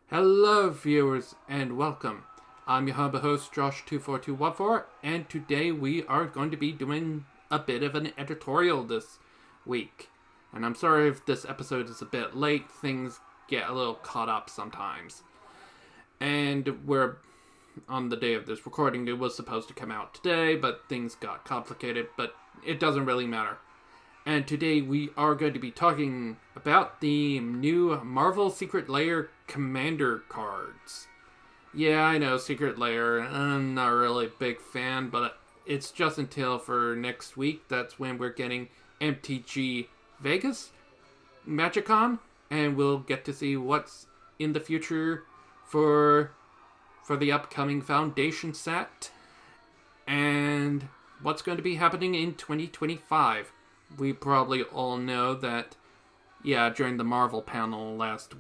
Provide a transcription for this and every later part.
Hello, viewers, and welcome. I'm your humble host, Josh24214, and today we are going to be doing a bit of an editorial this week. And I'm sorry if this episode is a bit late, things get a little caught up sometimes. And we're on the day of this recording, it was supposed to come out today, but things got complicated, but it doesn't really matter. And today we are going to be talking about the new Marvel Secret Lair Commander cards. Yeah, I know, Secret Lair, I'm not really a big fan, but it's just until for next week. That's when we're getting MTG Vegas, Magicon, and we'll get to see what's in the future for the upcoming Foundation set, and what's going to be happening in 2025. We probably all know that, during the Marvel panel last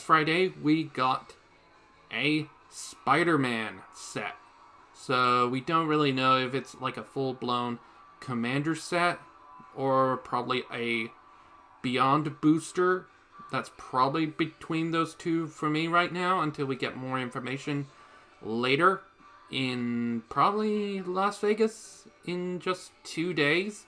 Friday, we got a Spider-Man set. So we don't really know if it's like a full-blown Commander set or probably a Beyond booster. That's probably between those two for me right now until we get more information later in probably Las Vegas in just 2 days.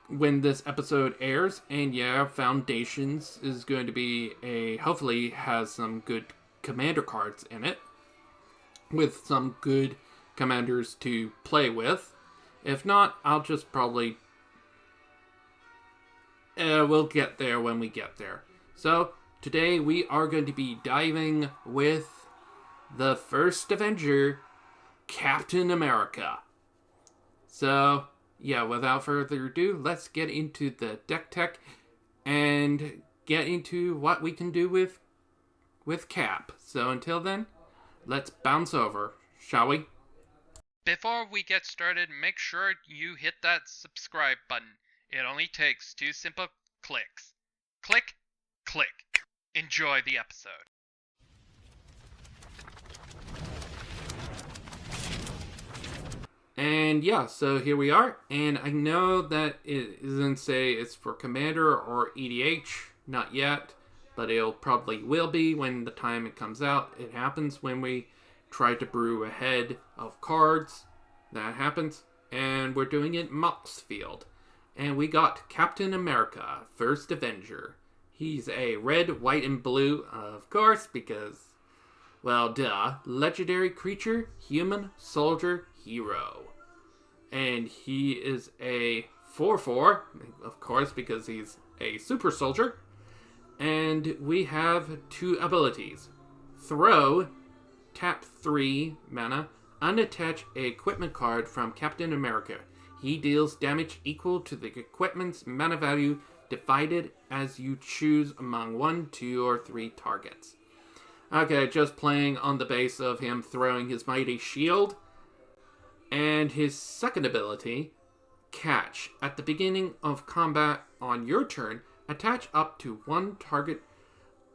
When this episode airs, and Foundations is going to be hopefully has some good commander cards in it, with some good commanders to play with. If not, I'll just probably, we'll get there when we get there. So, today we are going to be diving with the first Avenger, Captain America. So, without further ado, let's get into the deck tech and get into what we can do with Cap. So until then, let's bounce over, shall we? Before we get started, make sure you hit that subscribe button. It only takes 2 simple clicks. Click, click. Enjoy the episode. And so here we are, and I know that it doesn't say it's for Commander or EDH, not yet, but it'll probably will be when the time it comes out. It happens when we try to brew ahead of cards. That happens, and we're doing it Mox Field. And we got Captain America, First Avenger. He's a red, white, and blue, of course, because, well, duh. Legendary creature, human, soldier, hero. And he is a 4/4, of course, because he's a super soldier. And we have 2 abilities. Throw, tap 3 mana, unattach a equipment card from Captain America. He deals damage equal to the equipment's mana value divided as you choose among 1, 2, or 3 targets. Okay, just playing on the base of him throwing his mighty shield. And his second ability, Catch. At the beginning of combat on your turn, attach up to 1 target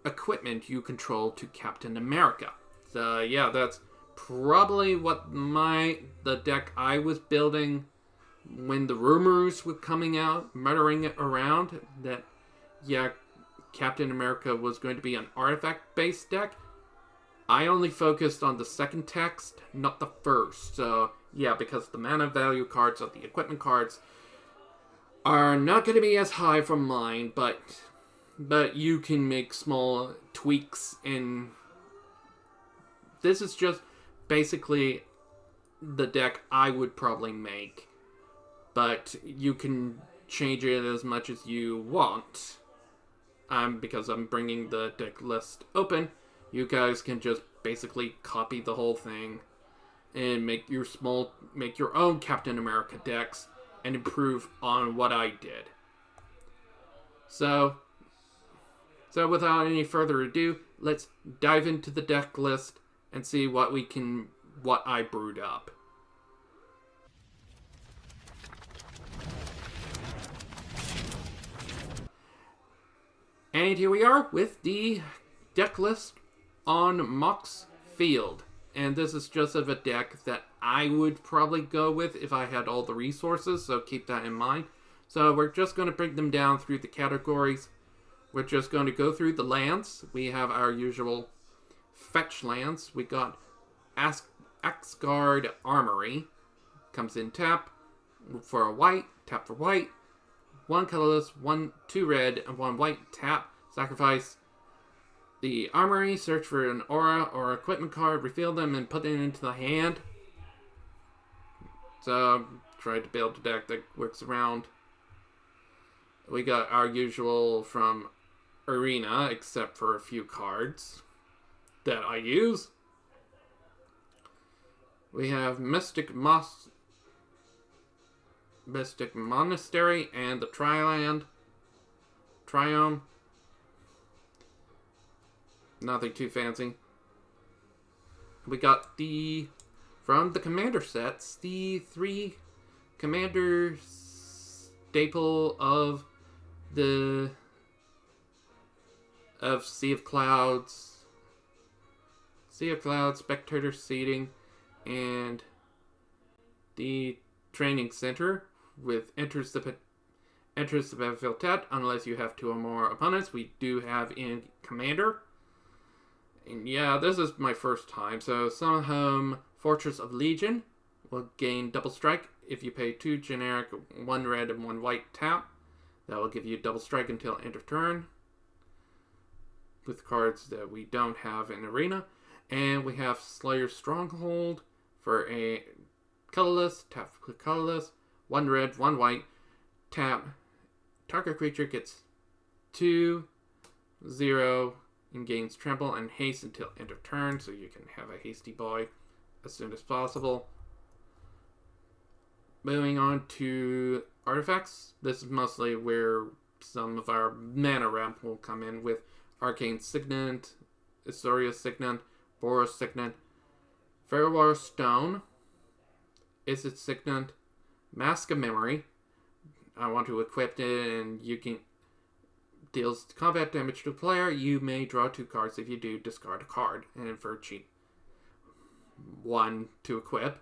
equipment you control to Captain America. So that's probably what the deck I was building when the rumors were coming out, muttering it around, that Captain America was going to be an artifact-based deck. I only focused on the second text, not the first. So, because the mana value cards of the equipment cards are not going to be as high from mine, but you can make small tweaks, and this is just basically the deck I would probably make. But you can change it as much as you want. Because I'm bringing the deck list open, you guys can just basically copy the whole thing and make your own Captain America decks and improve on what I did. So without any further ado, let's dive into the deck list and see what I brewed up. And here we are with the deck list on Mox Field. And this is just of a deck that I would probably go with if I had all the resources, so keep that in mind. So we're just going to break them down through the categories. we're just going to go through the lands. We have our usual fetch lands. We got Axgard Armory. Comes in tap for a white, tap for white. 1 colorless, 2 red, and 1 white. Tap. Sacrifice the armory. Search for an aura or equipment card. Reveal them and put it into the hand. So, try to build a deck that works around. We got our usual from Arena, except for a few cards that I use. We have Mystic Monastery and the Triome. Nothing too fancy. We got from the commander sets, the 3 commander staple of Sea of Clouds, Spectator Seating, and the Training Center with enters the battlefield tapped unless you have 2 or more opponents. We do have in Commander. And yeah, this is my first time. So summon home Fortress of Legion will gain double strike if you pay 2 generic, 1 red, and 1 white tap. That will give you double strike until end of turn with cards that we don't have in Arena. And we have Slayer's Stronghold for a colorless, tap for colorless, 1 red, 1 white, tap. Target creature gets 2, 0, and gains trample and haste until end of turn, so you can have a hasty boy as soon as possible. Moving on to artifacts. This is mostly where some of our mana ramp will come in with Arcane Signet, Istoria Signet, Boros Signet, Ferroar Stone, Izzet Signet, Mask of Memory. I want to equip it and you can deals combat damage to a player. You may draw 2 cards. If you do, discard a card. And for cheap 1 to equip.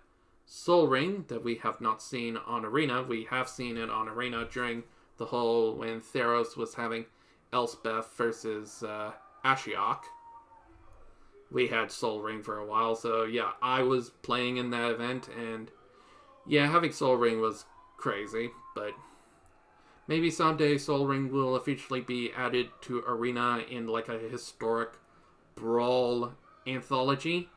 Soul Ring, that we have not seen on Arena. We have seen it on Arena during the whole when Theros was having Elspeth versus Ashiok. We had Soul Ring for a while, so yeah, I was playing in that event, and yeah, having Soul Ring was crazy, but maybe someday Soul Ring will officially be added to Arena in like a historic brawl anthology.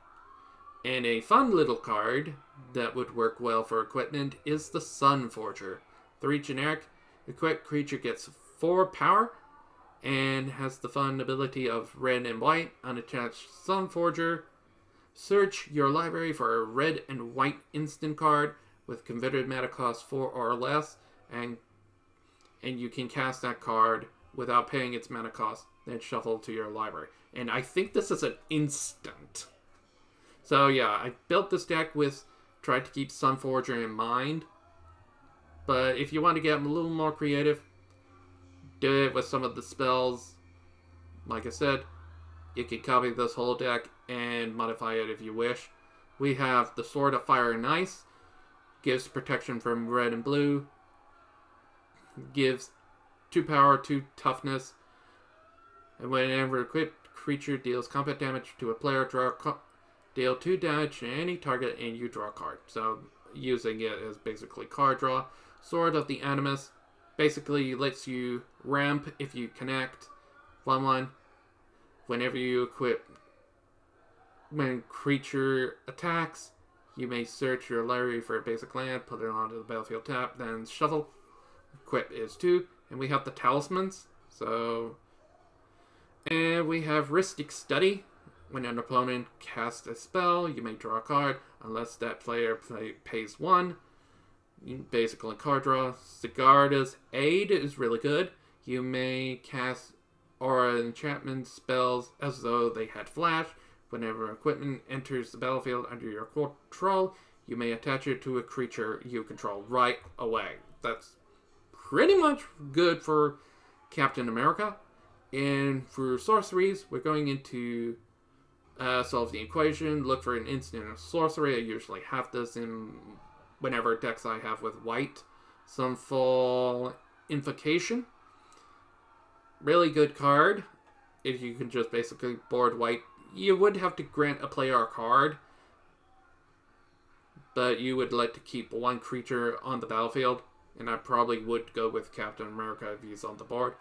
And a fun little card that would work well for equipment is the Sun Forger. 3 generic, equipped creature gets 4 power and has the fun ability of red and white. Unattached Sun Forger. Search your library for a red and white instant card with converted mana cost 4 or less, and you can cast that card without paying its mana cost, then shuffle to your library. And I think this is an instant. So yeah, I built this deck tried to keep Sunforger in mind. But if you want to get a little more creative, do it with some of the spells. Like I said, you can copy this whole deck and modify it if you wish. We have the Sword of Fire and Ice. Gives protection from red and blue. Gives 2 power, 2 toughness. And whenever equipped creature deals combat damage to a player, deal 2 damage to any target and you draw a card. So using it as basically card draw. Sword of the Animus basically lets you ramp if you connect 1/1. Whenever you equip, when creature attacks, you may search your library for a basic land, put it onto the battlefield tap, then shuffle. Equip is 2. And we have the Talismans. And we have Ristic Study. When an opponent casts a spell, you may draw a card, unless that player pays 1. You basically card draw. Sigarda's Aid is really good. You may cast aura enchantment spells as though they had flash. Whenever equipment enters the battlefield under your control, you may attach it to a creature you control right away. That's pretty much good for Captain America. And for sorceries, we're going into solve the equation, look for an instant of sorcery. I usually have this in whenever decks I have with white. Sunfall Invocation. really good card. If you can just basically board white, you would have to grant a player a card, but you would like to keep one creature on the battlefield, and I probably would go with Captain America if he's on the board.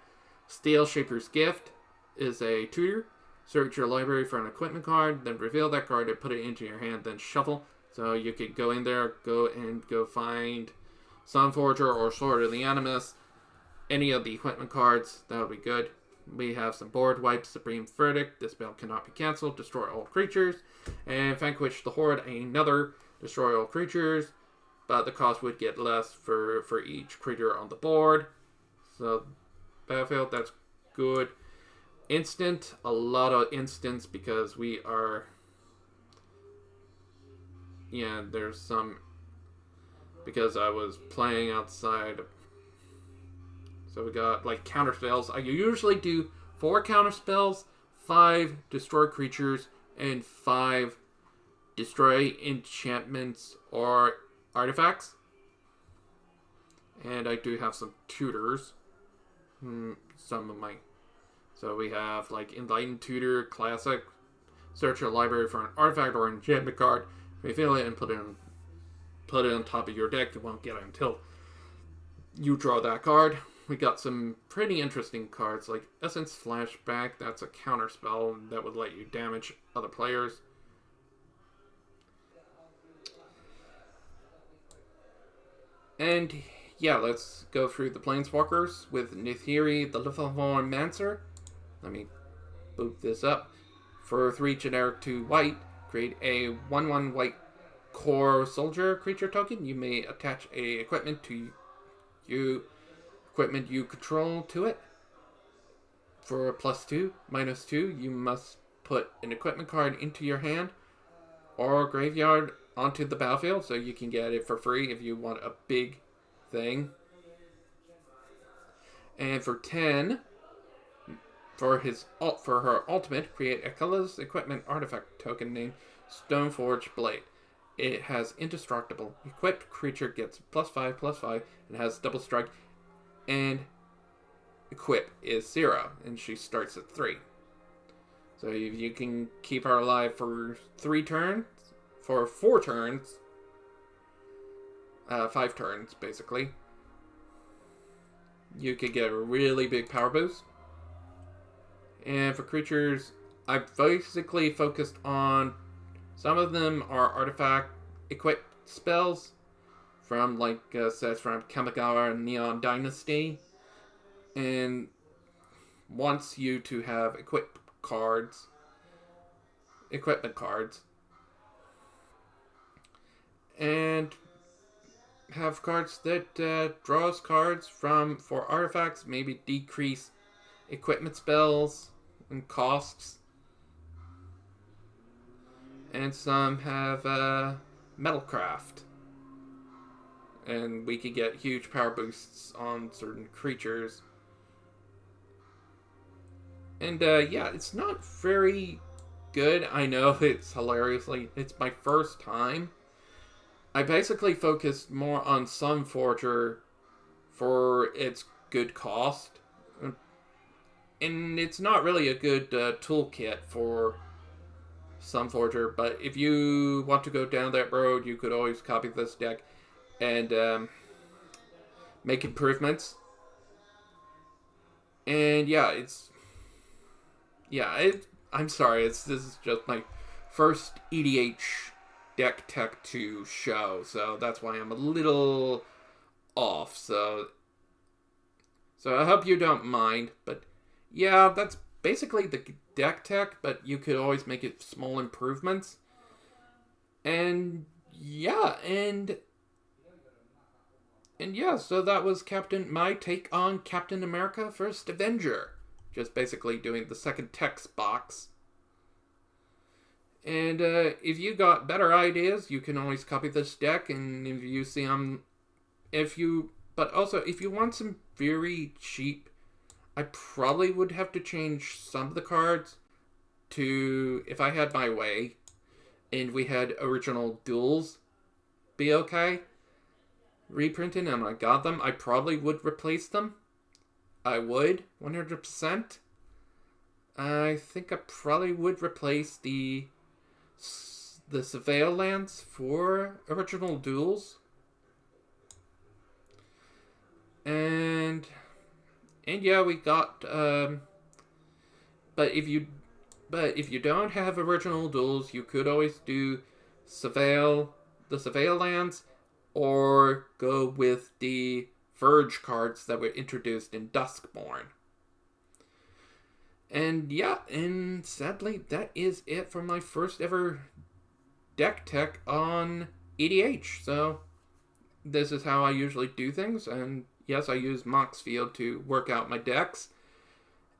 Steel Shaper's Gift is a tutor. Search your library for an equipment card, then reveal that card and put it into your hand, then shuffle. So you could go in there, go find Sunforger or Sword of the Animus, any of the equipment cards, that would be good. We have some board wipes, Supreme Verdict, this spell cannot be cancelled, destroy all creatures, and Vanquish the Horde, another, destroy all creatures, but the cost would get less for each creature on the board. So, battlefield, that's good. Instant, a lot of instants because we are... Yeah, there's some... Because I was playing outside. So we got like counter spells. I usually do 4 counter spells, 5 destroy creatures, and 5 destroy enchantments or artifacts. And I do have some tutors. Some of my... So we have like Enlightened Tutor, Classic. Search your library for an artifact or enchantment card. Reveal it and put it on top of your deck. You won't get it until you draw that card. We got some pretty interesting cards like Essence Flashback. That's a counter spell that would let you damage other players. And yeah, let's go through the Planeswalkers with Nithiri, the Lithoform Mancer. Let me boot this up. For 3 generic 2 white, create a 1/1 white core soldier creature token. You may attach a equipment you control to it. For a +2, -2, you must put an equipment card into your hand or graveyard onto the battlefield, so you can get it for free if you want a big thing. And for 10, for her ultimate, create a colorless equipment artifact token named Stoneforge Blade. It has indestructible. Equipped creature gets +5/+5 and has double strike, and equip is 0, and she starts at 3. So if you can keep her alive for 4 turns, 5 turns basically, you could get a really big power boost. And for creatures, I've basically focused on, some of them are artifact equipped spells from like sets from Kamigawa and Neon Dynasty, and wants you to have equipment cards, and have cards that draws cards for artifacts, maybe decrease equipment spells and costs. And some have Metalcraft, and we could get huge power boosts on certain creatures. And yeah, it's not very good. I know it's my first time. I basically focused more on Sunforger for its good cost. And it's not really a good toolkit for Sunforger, but if you want to go down that road, you could always copy this deck and make improvements. And yeah, I'm sorry, this is just my first EDH deck tech 2 show, so that's why I'm a little off. So I hope you don't mind, but yeah, that's basically the deck tech, but you could always make it small improvements. And yeah, and yeah, so that was my take on Captain America First Avenger. Just basically doing the second text box. And if you got better ideas, you can always copy this deck, and if you see them, but also if you want some very cheap, I probably would have to change some of the cards to, if I had my way, and we had original duels be okay, reprinted, and I got them, I probably would replace them I would 100%. I think I probably would replace the Surveil lands for original duels. And yeah, we got but if you don't have original duels, you could always do the Surveil lands, or go with the Verge cards that were introduced in Duskborn. And yeah, and sadly, that is it for my first ever deck tech on EDH. So this is how I usually do things, and yes, I use Moxfield to work out my decks.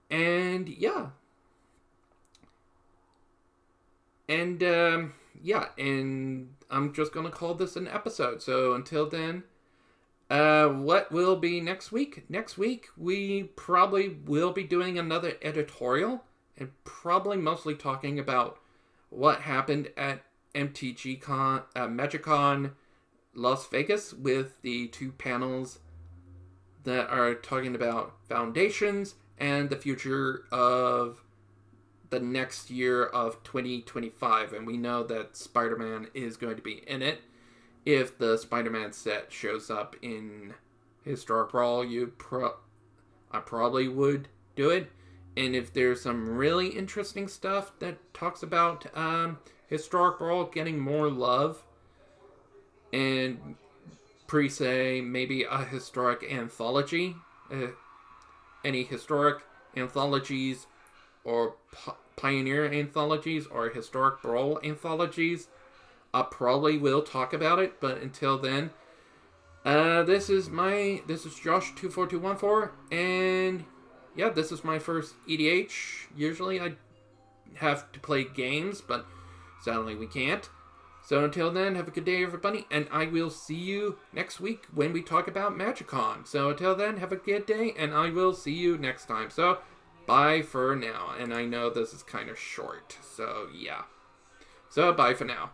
And yeah. And yeah, and I'm just gonna call this an episode. So until then, what will be next week? Next week, we probably will be doing another editorial, and probably mostly talking about what happened at MTGCon, MagicCon Las Vegas, with the two panels that are talking about foundations and the future of the next year of 2025. And we know that Spider-Man is going to be in it. If the Spider-Man set shows up in Historic Brawl, I probably would do it. And if there's some really interesting stuff that talks about Historic Brawl getting more love, and say maybe a historic anthology, any historic anthologies or Pioneer anthologies or Historic Brawl anthologies, I probably will talk about it. But until then, this is Josh24214, and yeah, this is my first EDH. Usually I have to play games, but sadly we can't. So until then, have a good day, everybody, and I will see you next week when we talk about MagicCon. So until then, have a good day, and I will see you next time. So bye for now. And I know this is kind of short, so yeah. So bye for now.